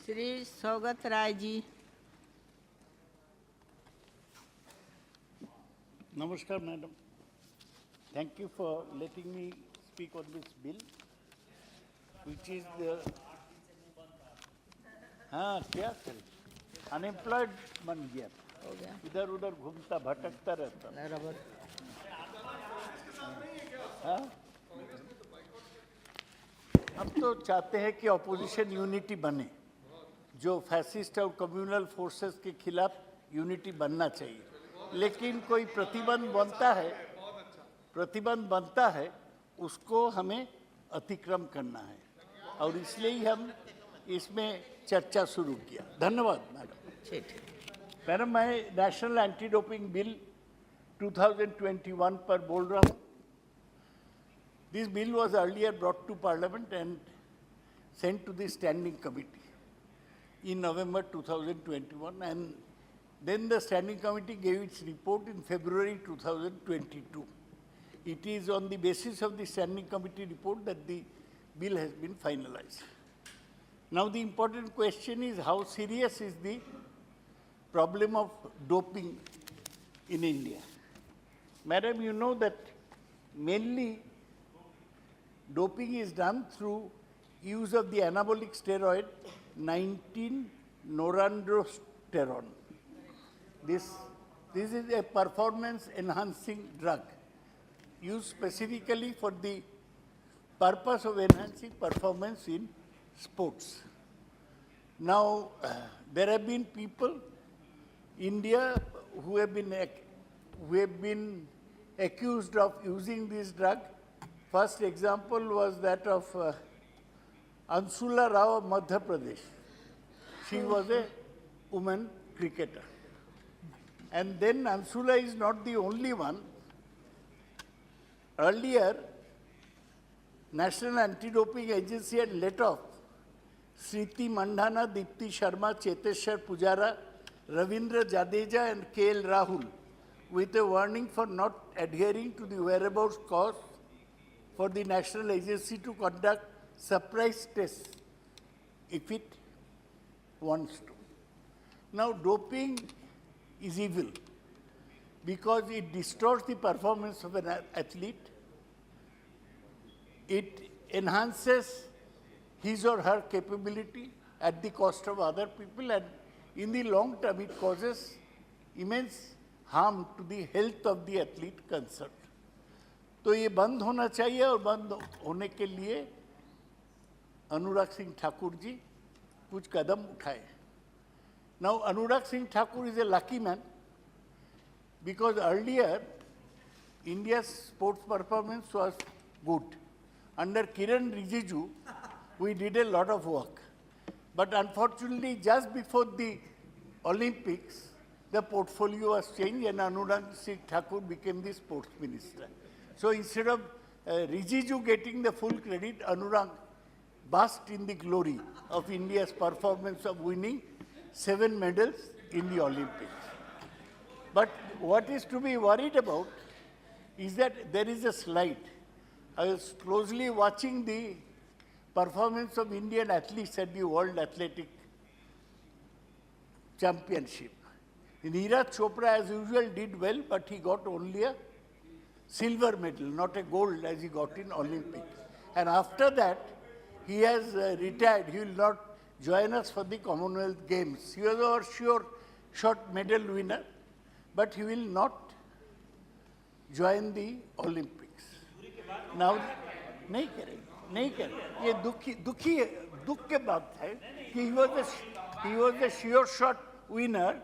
Shri Saugata Rai ji. Namaskar, madam. Thank you for letting me speak on this bill, which is the. हाँ क्या करें, unemployed बन गया, हो गया इधर उधर घूमता भटकता रहता। बराबर। हाँ हम तो चाहते हैं कि ऑपोजिशन यूनिटी बने, जो फैसिस्ट और कम्युनल फोर्सेस के खिलाफ यूनिटी बनना चाहिए, लेकिन कोई प्रतिबंध बनता है उसको हमें अतिक्रम करना है, और इसलिए ही हम इसमें चर्चा शुरू किया। धन्यवाद मैडम। मैडम, मैं नेशनल एंटी डोपिंग बिल 2021 पर बोल रहा हूँ। This bill was earlier brought to Parliament and sent to the Standing Committee in November 2021, and then the Standing Committee gave its report in February 2022. It is on the basis of the Standing Committee report that the bill has been finalized. Now the important question is, how serious is the problem of doping in India? Madam, you know that mainly doping is done through use of the anabolic steroid 19-norandrosterone. This is a performance enhancing drug used specifically for the purpose of enhancing performance in sports. Now, there have been people in India who have been accused of using this drug. First example was that of Ansula Rao of Madhya Pradesh. She was a woman cricketer. And then Ansula is not the only one. Earlier, National Anti-Doping Agency had let off Sriti Mandhana, Deepti Sharma, Cheteshwar Pujara, Ravindra Jadeja and KL Rahul with a warning for not adhering to the whereabouts clause for the national agency to conduct surprise tests if it wants to. Now, doping is evil because it distorts the performance of an athlete. It enhances his or her capability at the cost of other people, and in the long term it causes immense harm to the health of the athlete concerned. तो ये बंद होना चाहिए, और बंद होने के लिए अनुराग सिंह ठाकुर जी कुछ कदम उठाए. Now Anurag Singh Thakur is a lucky man because earlier India's sports performance was good. Under Kiran Rijiju, we did a lot of work. But unfortunately, just before the Olympics, the portfolio was changed and Anurag Singh Thakur became the sports minister. So instead of Rijiju getting the full credit, Anurag basked in the glory of India's performance of winning 7 medals in the Olympics. But what is to be worried about is that there is a slide. I was closely watching the performance of Indian athletes at the World Athletic Championship. Neeraj Chopra, as usual, did well, but he got only a silver medal, not a gold as he got in Olympics. And after that, he has retired. He will not join us for the Commonwealth Games. He was our sure shot medal winner, but he will not join the Olympics. Now, नहीं करेंगे, ये दुख के बात है कि he was a sure shot winner.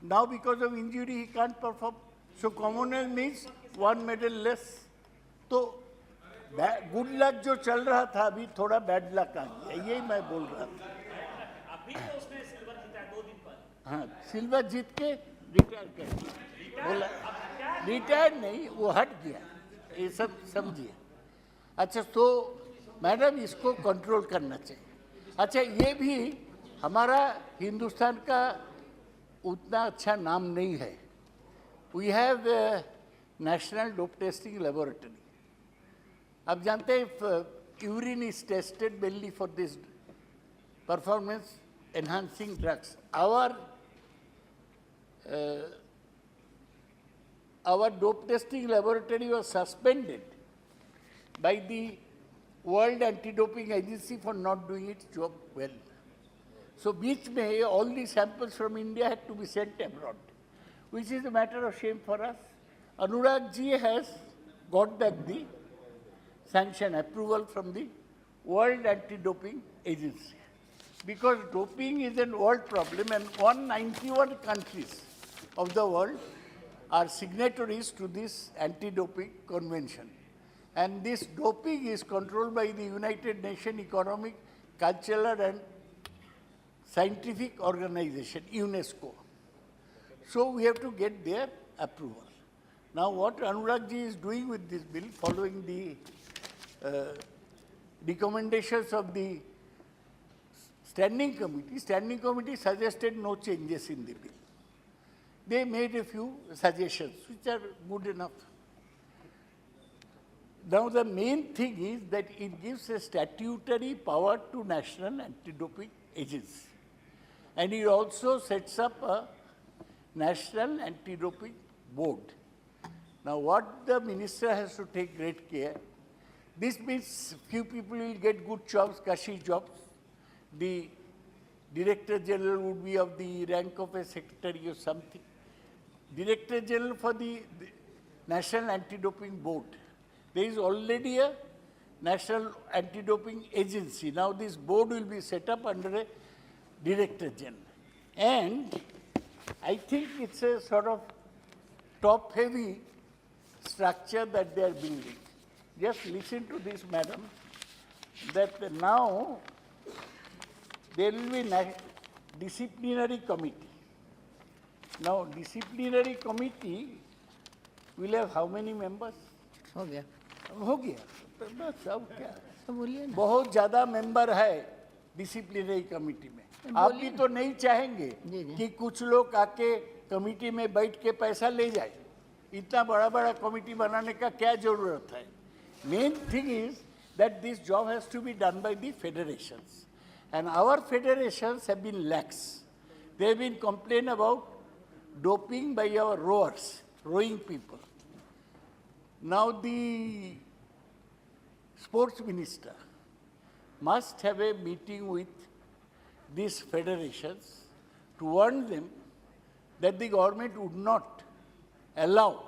Now because of injury he can't perform. So Commonwealth means 1 medal less. तो good luck जो चल रहा था अभी थोड़ा बैड लक आ गया, यही मैं बोल रहा था. अभी तो उसने सिल्वर जीता 2 दिन पर. हाँ, सिल्वर जीत के रिटायर कर दिया. बोला रिटायर नहीं, वो हट गया. ये सब समझिए. अच्छा, तो मैडम इसको कंट्रोल करना चाहिए. अच्छा, ये भी हमारा हिंदुस्तान का उतना अच्छा नाम नहीं है. We have national dope testing laboratory. आप जानते हैं urine is tested mainly for this performance enhancing drugs. Our dope testing laboratory was suspended by the World Anti-Doping Agency for not doing its job well. So, which may all the samples from India had to be sent abroad, which is a matter of shame for us. Anurag ji has got back the sanction approval from the World Anti-Doping Agency. Because doping is an world problem and 191 countries of the world are signatories to this anti-doping convention. And this doping is controlled by the United Nations Economic, Cultural and Scientific Organization, UNESCO. So we have to get their approval. Now what Anurag ji is doing with this bill, following the recommendations of the Standing Committee suggested no changes in the bill. They made a few suggestions which are good enough. Now the main thing is that it gives a statutory power to National Anti-Doping Agency. And it also sets up a National Anti-Doping Board. Now what the minister has to take great care, this means few people will get good jobs, cushy jobs. The Director General would be of the rank of a secretary or something. Director General for the National Anti-Doping Board. There is already a National Anti-Doping Agency. Now this board will be set up under a Director General. And I think it's a sort of top-heavy structure that they are building. Just listen to this, madam, that now there will be a disciplinary committee. Now, disciplinary committee will have how many members? हो गया हो गया तो बस अब क्या तो बोलिए ना बहुत ज़्यादा मेंबर है डिसिप्लिनरी कमिटी में। आप भी तो नहीं चाहेंगे कि कुछ लोग आके कमिटी में बैठ के पैसा ले जाए। इतना बड़ा बड़ा कमिटी बनाने का क्या जरूरत है? Main thing is that this job has to be done by the federations and our federations have been lax. They have been complaining about doping by our rowers, rowing people. Now the sports minister must have a meeting with these federations to warn them that the government would not allow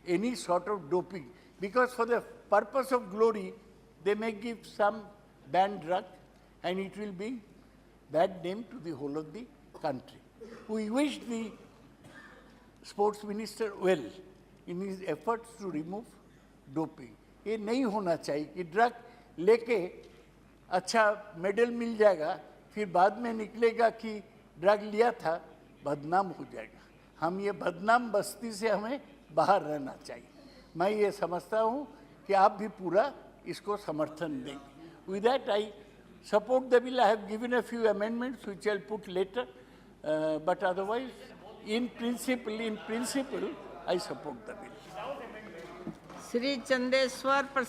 any sort of doping, because for the purpose of glory, they may give some banned drug and it will be bad name to the whole of the country. We wish the sports minister well in his efforts to remove doping. ये नहीं होना चाहिए कि drug लेके अच्छा medal मिल जाएगा, फिर बाद में निकलेगा कि ड्रग लिया था, बदनाम हो जाएगा। हम ये बदनाम बस्ती से हमें बाहर रहना चाहिए। मैं ये समझता हूँ कि आप भी पूरा इसको समर्थन देंगे। With that, I support the bill. I have given a few amendments which I'll put later, but otherwise, in principle, I support the bill. Shri Chandeshwar Prasad